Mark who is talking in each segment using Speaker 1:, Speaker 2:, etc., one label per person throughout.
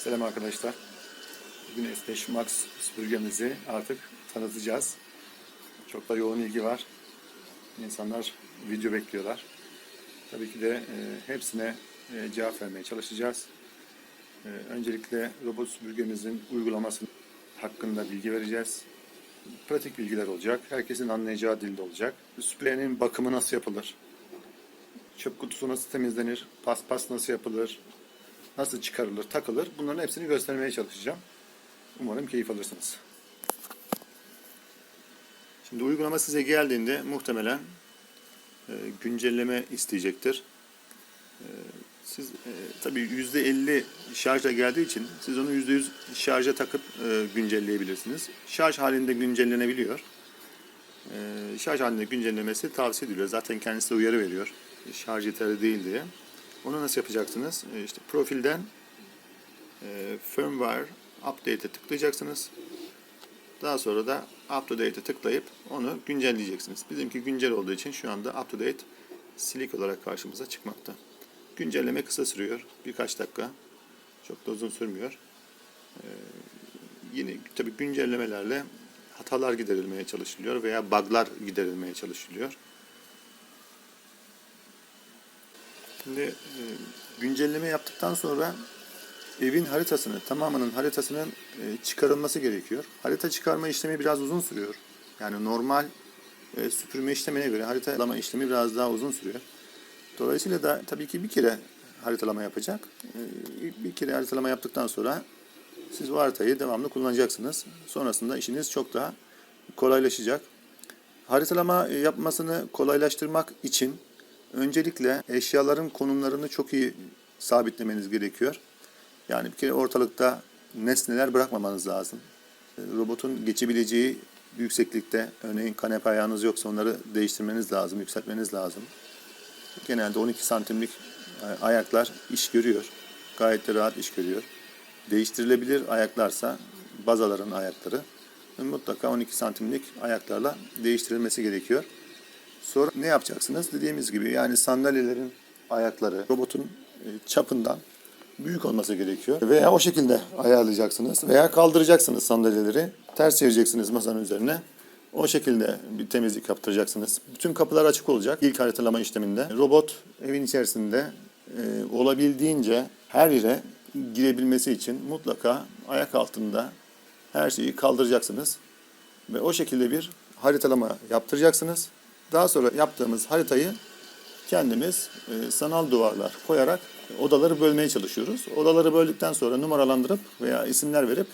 Speaker 1: Selam arkadaşlar. Bugün S5 Max süpürgemizi artık tanıtacağız. Çok da yoğun ilgi var. İnsanlar video bekliyorlar. Tabii ki de hepsine cevap vermeye çalışacağız. Öncelikle robot süpürgemizin uygulaması hakkında bilgi vereceğiz. Pratik bilgiler olacak. Herkesin anlayacağı dilde olacak. Süpürgenin bakımı nasıl yapılır? Çöp kutusu nasıl temizlenir? Paspas nasıl yapılır? Nasıl çıkarılır, takılır? Bunların hepsini göstermeye çalışacağım. Umarım keyif alırsınız. Şimdi uygulama size geldiğinde muhtemelen güncelleme isteyecektir. Siz tabii %50 şarja geldiği için siz onu %100 şarja takıp güncelleyebilirsiniz. Şarj halinde güncellenebiliyor. Şarj halinde güncellemesi tavsiye ediliyor. Zaten kendisi de uyarı veriyor. Şarj yeterli değil diye. Onu nasıl yapacaksınız? İşte profilden firmware update'e tıklayacaksınız. Daha sonra da up to date'e tıklayıp onu güncelleyeceksiniz. Bizimki güncel olduğu için şu anda up to date silik olarak karşımıza çıkmakta. Güncelleme kısa sürüyor. Birkaç dakika. Çok da uzun sürmüyor. Yine tabii güncellemelerle hatalar giderilmeye çalışılıyor veya bug'lar giderilmeye çalışılıyor. Şimdi güncelleme yaptıktan sonra evin haritasını, tamamının haritasının çıkarılması gerekiyor. Harita çıkarma işlemi biraz uzun sürüyor. Yani normal süpürme işlemine göre haritalama işlemi biraz daha uzun sürüyor. Dolayısıyla da tabii ki bir kere haritalama yapacak. Bir kere haritalama yaptıktan sonra siz o haritayı devamlı kullanacaksınız. Sonrasında işiniz çok daha kolaylaşacak. Haritalama yapmasını kolaylaştırmak için öncelikle eşyaların konumlarını çok iyi sabitlemeniz gerekiyor. Yani bir kere ortalıkta nesneler bırakmamanız lazım. Robotun geçebileceği yükseklikte, örneğin kanepe ayağınız yoksa onları değiştirmeniz lazım, yükseltmeniz lazım. Genelde 12 santimlik ayaklar iş görüyor. Gayet de rahat iş görüyor. Değiştirilebilir ayaklarsa bazaların ayakları mutlaka 12 santimlik ayaklarla değiştirilmesi gerekiyor. Sonra ne yapacaksınız? Dediğimiz gibi yani sandalyelerin ayakları robotun çapından büyük olması gerekiyor. Veya o şekilde ayarlayacaksınız. Veya kaldıracaksınız sandalyeleri. Ters çevireceksiniz masanın üzerine. O şekilde bir temizlik yaptıracaksınız. Bütün kapılar açık olacak ilk haritalama işleminde. Robot evin içerisinde olabildiğince her yere girebilmesi için mutlaka ayak altında her şeyi kaldıracaksınız. Ve o şekilde bir haritalama yaptıracaksınız. Daha sonra yaptığımız haritayı kendimiz sanal duvarlar koyarak odaları bölmeye çalışıyoruz. Odaları böldükten sonra numaralandırıp veya isimler verip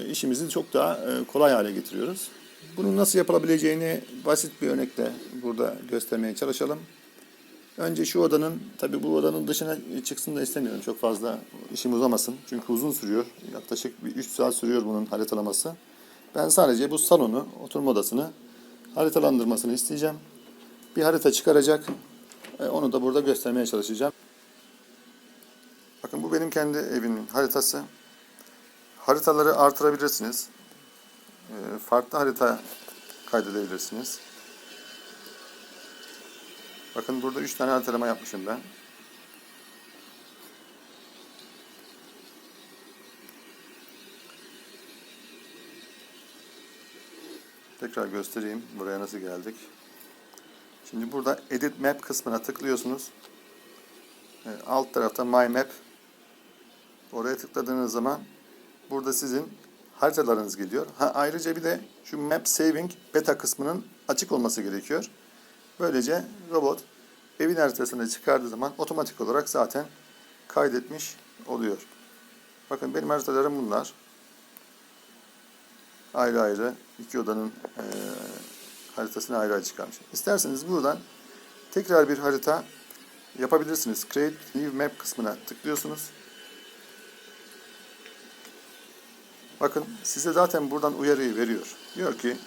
Speaker 1: işimizi çok daha kolay hale getiriyoruz. Bunun nasıl yapılabileceğini basit bir örnekle burada göstermeye çalışalım. Önce şu odanın, tabii bu odanın dışına çıksın da istemiyorum. Çok fazla işim uzamasın. Çünkü uzun sürüyor. Yaklaşık bir 3 saat sürüyor bunun haritalaması. Ben sadece bu salonu, oturma odasını haritalandırmasını isteyeceğim. Bir harita çıkaracak. Onu da burada göstermeye çalışacağım. Bakın bu benim kendi evimin haritası. Haritaları artırabilirsiniz. Farklı harita kaydedebilirsiniz. Bakın burada 3 tane haritalama yapmışım ben. Tekrar göstereyim buraya nasıl geldik. Şimdi burada Edit Map kısmına tıklıyorsunuz. Alt tarafta My Map. Oraya tıkladığınız zaman burada sizin haritalarınız geliyor. Ayrıca bir de şu Map Saving Beta kısmının açık olması gerekiyor. Böylece robot evin haritasını çıkardığı zaman otomatik olarak zaten kaydetmiş oluyor. Bakın benim haritalarım bunlar. Ayrı ayrı iki odanın haritasını ayrı ayrı çıkarmış. İsterseniz buradan tekrar bir harita yapabilirsiniz. Create New Map kısmına tıklıyorsunuz. Bakın size zaten buradan uyarıyı veriyor. Diyor ki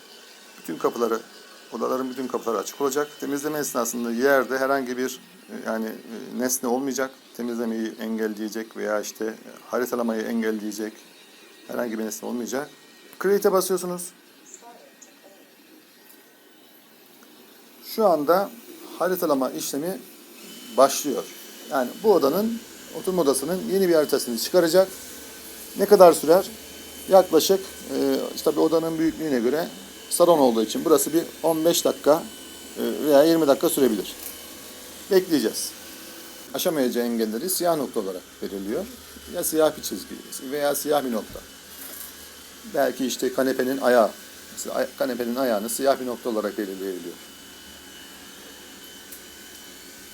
Speaker 1: bütün kapıları, odaların bütün kapıları açık olacak. Temizleme esnasında yerde herhangi bir nesne olmayacak. Temizlemeyi engelleyecek veya işte haritalamayı engelleyecek herhangi bir nesne olmayacak. Create'e basıyorsunuz. Şu anda haritalama işlemi başlıyor. Yani bu odanın oturma odasının yeni bir haritasını çıkaracak. Ne kadar sürer? Yaklaşık işte bir odanın büyüklüğüne göre salon olduğu için burası bir 15 dakika veya 20 dakika sürebilir. Bekleyeceğiz. Aşamayacağı engelleri siyah nokta olarak belirliyor. Ya siyah bir çizgi veya siyah bir nokta. Belki işte kanepenin ayağı. Mesela kanepenin ayağını siyah bir nokta olarak belirleyebiliyor.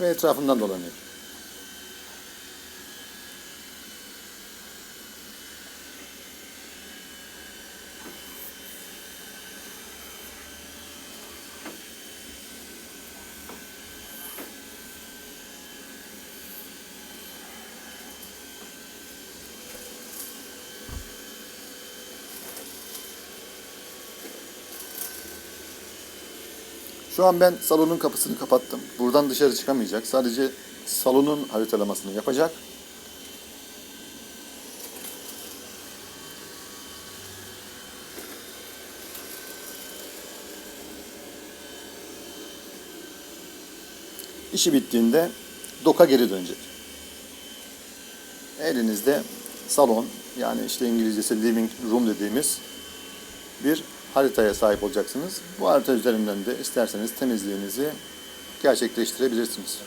Speaker 1: Ve etrafından dolanıyor. Şu an ben salonun kapısını kapattım. Buradan dışarı çıkamayacak. Sadece salonun haritalamasını yapacak. İşi bittiğinde doka geri dönecek. Elinizde salon, yani işte İngilizcesi living room dediğimiz bir haritaya sahip olacaksınız. Bu harita üzerinden de isterseniz temizliğinizi gerçekleştirebilirsiniz.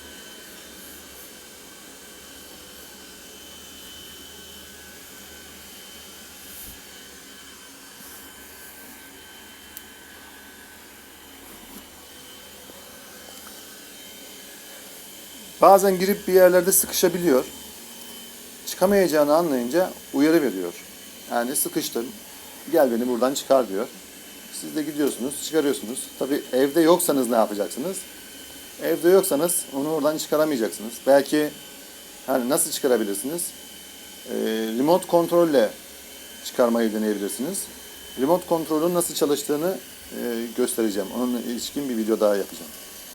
Speaker 1: Bazen girip bir yerlerde sıkışabiliyor. Çıkamayacağını anlayınca uyarı veriyor. Yani sıkıştım, gel beni buradan çıkar diyor. Siz de gidiyorsunuz, çıkarıyorsunuz. Tabii evde yoksanız ne yapacaksınız? Evde yoksanız onu oradan çıkaramayacaksınız. Belki hani nasıl çıkarabilirsiniz? Remote kontrolle çıkarmayı deneyebilirsiniz. Remote kontrolün nasıl çalıştığını göstereceğim. Onunla ilişkin bir video daha yapacağım.